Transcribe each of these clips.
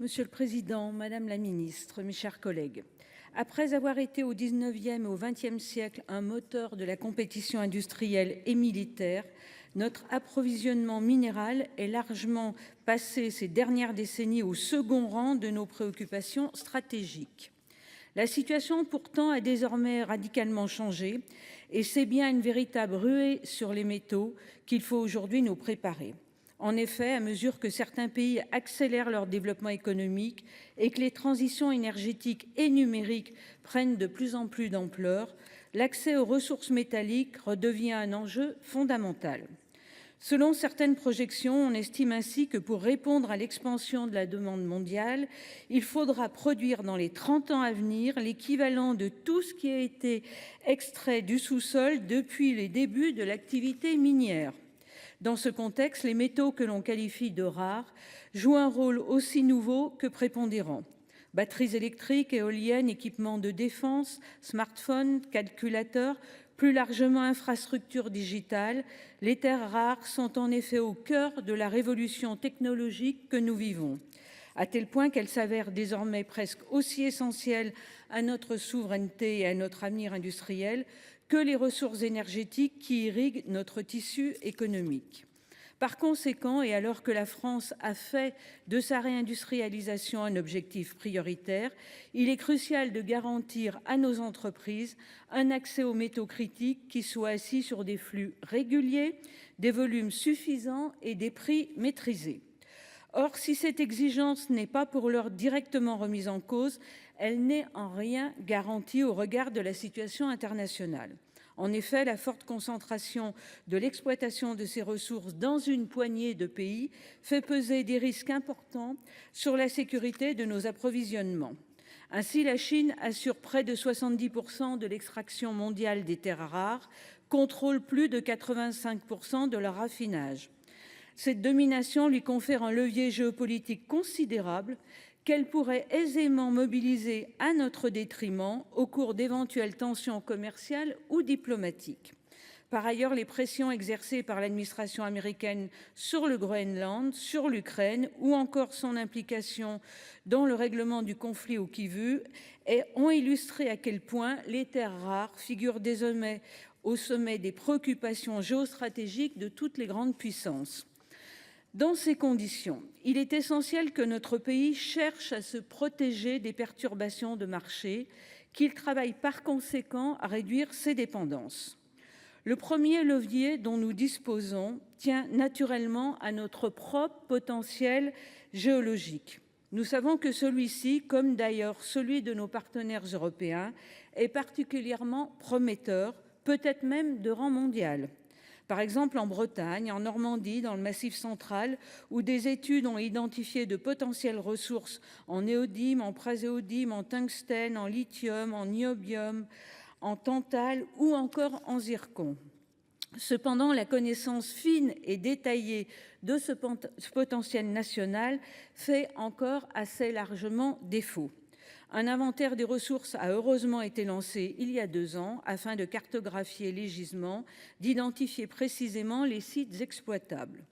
Monsieur le Président, Madame la Ministre, mes chers collègues, après avoir été au XIXe et au XXe siècle un moteur de la compétition industrielle et militaire, notre approvisionnement minéral est largement passé ces dernières décennies au second rang de nos préoccupations stratégiques. La situation pourtant a désormais radicalement changé et c'est bien une véritable ruée sur les métaux qu'il faut aujourd'hui nous préparer. En effet, à mesure que certains pays accélèrent leur développement économique et que les transitions énergétiques et numériques prennent de plus en plus d'ampleur, l'accès aux ressources métalliques redevient un enjeu fondamental. Selon certaines projections, on estime ainsi que pour répondre à l'expansion de la demande mondiale, il faudra produire dans les 30 ans à venir l'équivalent de tout ce qui a été extrait du sous-sol depuis les débuts de l'activité minière. Dans ce contexte, les métaux que l'on qualifie de rares jouent un rôle aussi nouveau que prépondérant. Batteries électriques, éoliennes, équipements de défense, smartphones, calculateurs, plus largement infrastructures digitales, les terres rares sont en effet au cœur de la révolution technologique que nous vivons, à tel point qu'elles s'avèrent désormais presque aussi essentielles à notre souveraineté et à notre avenir industriel que les ressources énergétiques qui irriguent notre tissu économique. Par conséquent, et alors que la France a fait de sa réindustrialisation un objectif prioritaire, il est crucial de garantir à nos entreprises un accès aux métaux critiques qui soit assis sur des flux réguliers, des volumes suffisants et des prix maîtrisés. Or, si cette exigence n'est pas pour l'heure directement remise en cause, elle n'est en rien garantie au regard de la situation internationale. En effet, la forte concentration de l'exploitation de ces ressources dans une poignée de pays fait peser des risques importants sur la sécurité de nos approvisionnements. Ainsi, la Chine assure près de 70% de l'extraction mondiale des terres rares, contrôle plus de 85% de leur raffinage. Cette domination lui confère un levier géopolitique considérable qu'elle pourrait aisément mobiliser à notre détriment au cours d'éventuelles tensions commerciales ou diplomatiques. Par ailleurs, les pressions exercées par l'administration américaine sur le Groenland, sur l'Ukraine ou encore son implication dans le règlement du conflit au Kivu ont illustré à quel point les terres rares figurent désormais au sommet des préoccupations géostratégiques de toutes les grandes puissances. Dans ces conditions, il est essentiel que notre pays cherche à se protéger des perturbations de marché, qu'il travaille par conséquent à réduire ses dépendances. Le premier levier dont nous disposons tient naturellement à notre propre potentiel géologique. Nous savons que celui-ci, comme d'ailleurs celui de nos partenaires européens, est particulièrement prometteur, peut-être même de rang mondial. Par exemple en Bretagne, en Normandie, dans le Massif central, où des études ont identifié de potentielles ressources en néodyme, en praséodyme, en tungstène, en lithium, en niobium, en tantale ou encore en zircon. Cependant, la connaissance fine et détaillée de ce potentiel national fait encore assez largement défaut. Un inventaire des ressources a heureusement été lancé il y a 2 ans afin de cartographier les gisements, d'identifier précisément les sites exploitables.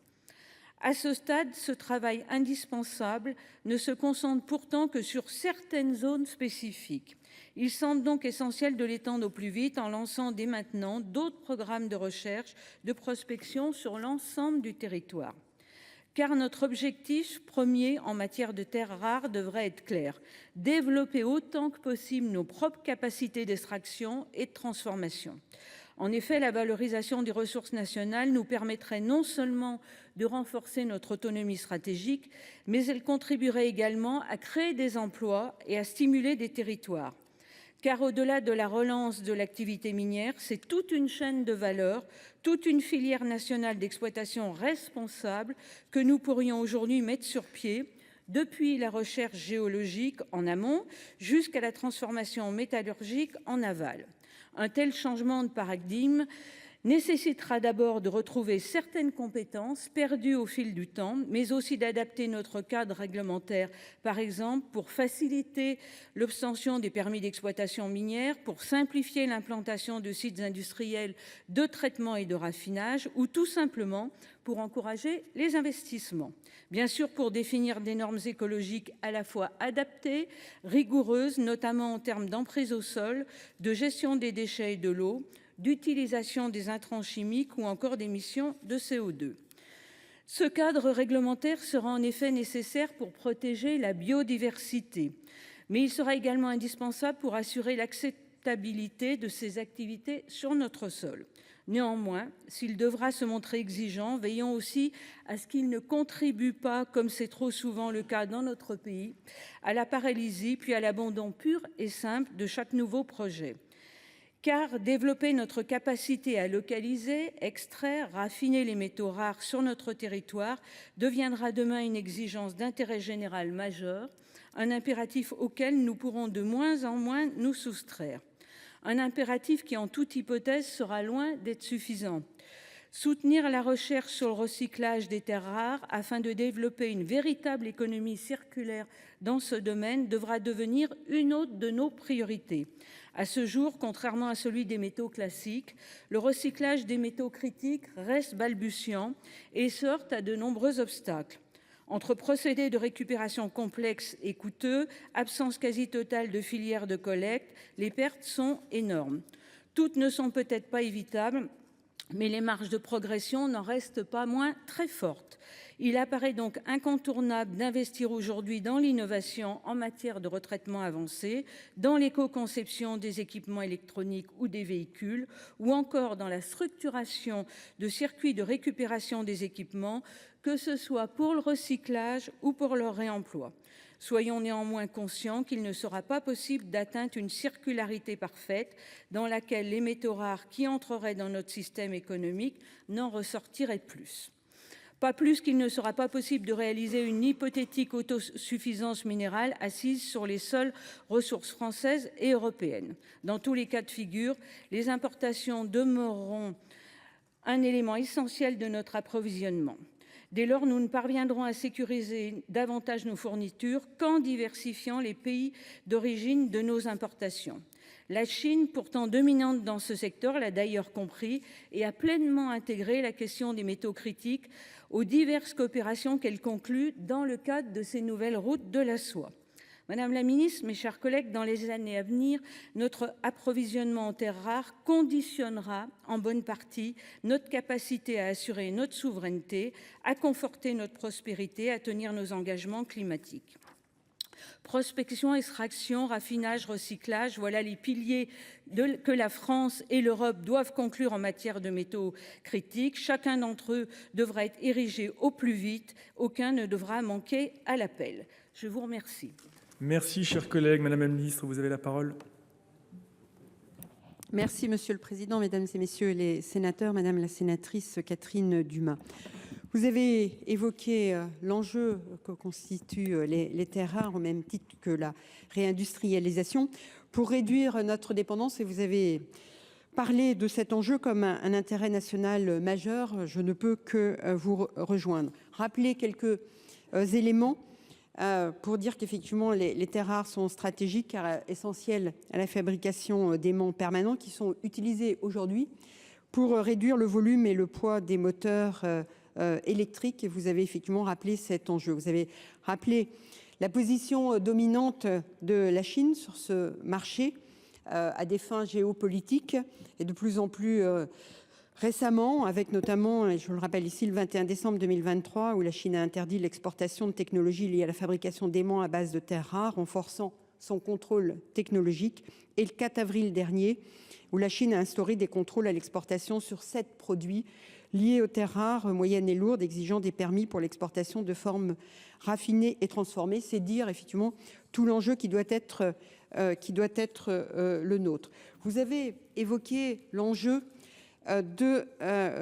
À ce stade, ce travail indispensable ne se concentre pourtant que sur certaines zones spécifiques. Il semble donc essentiel de l'étendre au plus vite en lançant dès maintenant d'autres programmes de recherche, de prospection sur l'ensemble du territoire. Car notre objectif premier en matière de terres rares devrait être clair: développer autant que possible nos propres capacités d'extraction et de transformation. En effet, la valorisation des ressources nationales nous permettrait non seulement de renforcer notre autonomie stratégique, mais elle contribuerait également à créer des emplois et à stimuler des territoires. Car au-delà de la relance de l'activité minière, c'est toute une chaîne de valeur, toute une filière nationale d'exploitation responsable que nous pourrions aujourd'hui mettre sur pied, depuis la recherche géologique en amont jusqu'à la transformation métallurgique en aval. Un tel changement de paradigme nécessitera d'abord de retrouver certaines compétences perdues au fil du temps, mais aussi d'adapter notre cadre réglementaire, par exemple pour faciliter l'obtention des permis d'exploitation minière, pour simplifier l'implantation de sites industriels de traitement et de raffinage, ou tout simplement pour encourager les investissements. Bien sûr, pour définir des normes écologiques à la fois adaptées, rigoureuses, notamment en termes d'emprise au sol, de gestion des déchets et de l'eau, d'utilisation des intrants chimiques ou encore d'émissions de CO2. Ce cadre réglementaire sera en effet nécessaire pour protéger la biodiversité, mais il sera également indispensable pour assurer l'acceptabilité de ces activités sur notre sol. Néanmoins, s'il devra se montrer exigeant, veillons aussi à ce qu'il ne contribue pas, comme c'est trop souvent le cas dans notre pays, à la paralysie puis à l'abandon pur et simple de chaque nouveau projet. Car développer notre capacité à localiser, extraire, raffiner les métaux rares sur notre territoire deviendra demain une exigence d'intérêt général majeur, un impératif auquel nous pourrons de moins en moins nous soustraire. Un impératif qui, en toute hypothèse, sera loin d'être suffisant. Soutenir la recherche sur le recyclage des terres rares afin de développer une véritable économie circulaire dans ce domaine devra devenir une autre de nos priorités. À ce jour, contrairement à celui des métaux classiques, le recyclage des métaux critiques reste balbutiant et se heurte à de nombreux obstacles. Entre procédés de récupération complexes et coûteux, absence quasi totale de filières de collecte, les pertes sont énormes. Toutes ne sont peut-être pas évitables, mais les marges de progression n'en restent pas moins très fortes. Il apparaît donc incontournable d'investir aujourd'hui dans l'innovation en matière de retraitement avancé, dans l'éco-conception des équipements électroniques ou des véhicules, ou encore dans la structuration de circuits de récupération des équipements, que ce soit pour le recyclage ou pour leur réemploi. Soyons néanmoins conscients qu'il ne sera pas possible d'atteindre une circularité parfaite dans laquelle les métaux rares qui entreraient dans notre système économique n'en ressortiraient plus. Pas plus qu'il ne sera pas possible de réaliser une hypothétique autosuffisance minérale assise sur les seules ressources françaises et européennes. Dans tous les cas de figure, les importations demeureront un élément essentiel de notre approvisionnement. Dès lors, nous ne parviendrons à sécuriser davantage nos fournitures qu'en diversifiant les pays d'origine de nos importations. La Chine, pourtant dominante dans ce secteur, l'a d'ailleurs compris et a pleinement intégré la question des métaux critiques aux diverses coopérations qu'elle conclut dans le cadre de ces nouvelles routes de la soie. Madame la ministre, mes chers collègues, dans les années à venir, notre approvisionnement en terres rares conditionnera en bonne partie notre capacité à assurer notre souveraineté, à conforter notre prospérité, à tenir nos engagements climatiques. Prospection, extraction, raffinage, recyclage, voilà les piliers que la France et l'Europe doivent conclure en matière de métaux critiques. Chacun d'entre eux devra être érigé au plus vite. Aucun ne devra manquer à l'appel. Je vous remercie. Merci, chers collègues. Madame la ministre, vous avez la parole. Merci, Monsieur le Président, Mesdames et Messieurs les sénateurs, Madame la sénatrice Catherine Dumas. Vous avez évoqué l'enjeu que constituent les terres rares au même titre que la réindustrialisation pour réduire notre dépendance et vous avez parlé de cet enjeu comme un intérêt national majeur. Je ne peux que vous rejoindre. Rappeler quelques éléments pour dire qu'effectivement les terres rares sont stratégiques car essentielles à la fabrication d'aimants permanents qui sont utilisés aujourd'hui pour réduire le volume et le poids des moteurs électriques. Et vous avez effectivement rappelé cet enjeu. Vous avez rappelé la position dominante de la Chine sur ce marché à des fins géopolitiques et de plus en plus récemment, avec notamment, et je le rappelle ici, le 21 décembre 2023, où la Chine a interdit l'exportation de technologies liées à la fabrication d'aimants à base de terres rares, renforçant son contrôle technologique. Et le 4 avril dernier, où la Chine a instauré des contrôles à l'exportation sur 7 produits liés aux terres rares, moyennes et lourdes, exigeant des permis pour l'exportation de formes raffinées et transformées. C'est dire effectivement tout l'enjeu qui doit être le nôtre. Vous avez évoqué l'enjeu de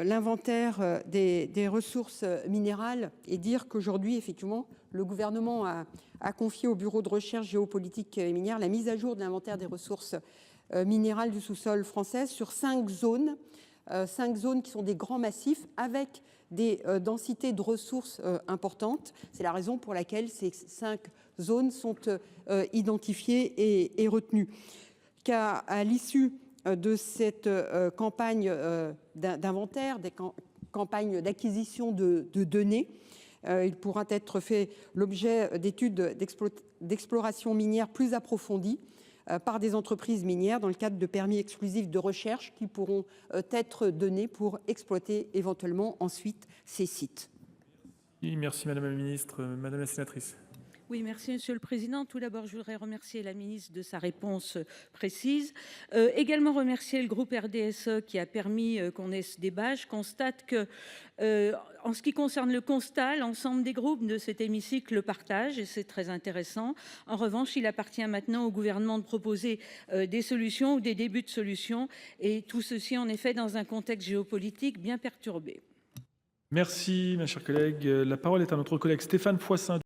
l'inventaire des ressources minérales et dire qu'aujourd'hui, effectivement, le gouvernement a confié au Bureau de recherche géopolitique et minière la mise à jour de l'inventaire des ressources minérales du sous-sol français sur 5 zones 5 zones qui sont des grands massifs avec des densités de ressources importantes. C'est la raison pour laquelle ces 5 zones sont identifiées et retenues. Qu'à l'issue de cette campagne d'inventaire, des campagnes d'acquisition de données, il pourra être fait l'objet d'études d'exploration minière plus approfondies par des entreprises minières dans le cadre de permis exclusifs de recherche qui pourront être donnés pour exploiter éventuellement ensuite ces sites. Merci Madame la Ministre. Madame la Sénatrice. Oui, merci Monsieur le Président. Tout d'abord, je voudrais remercier la ministre de sa réponse précise. Également remercier le groupe RDSE qui a permis qu'on ait ce débat. Je constate que, en ce qui concerne le constat, l'ensemble des groupes de cet hémicycle le partagent et c'est très intéressant. En revanche, il appartient maintenant au gouvernement de proposer des solutions ou des débuts de solutions et tout ceci en effet dans un contexte géopolitique bien perturbé. Merci ma chère collègue. La parole est à notre collègue Stéphane Foissin.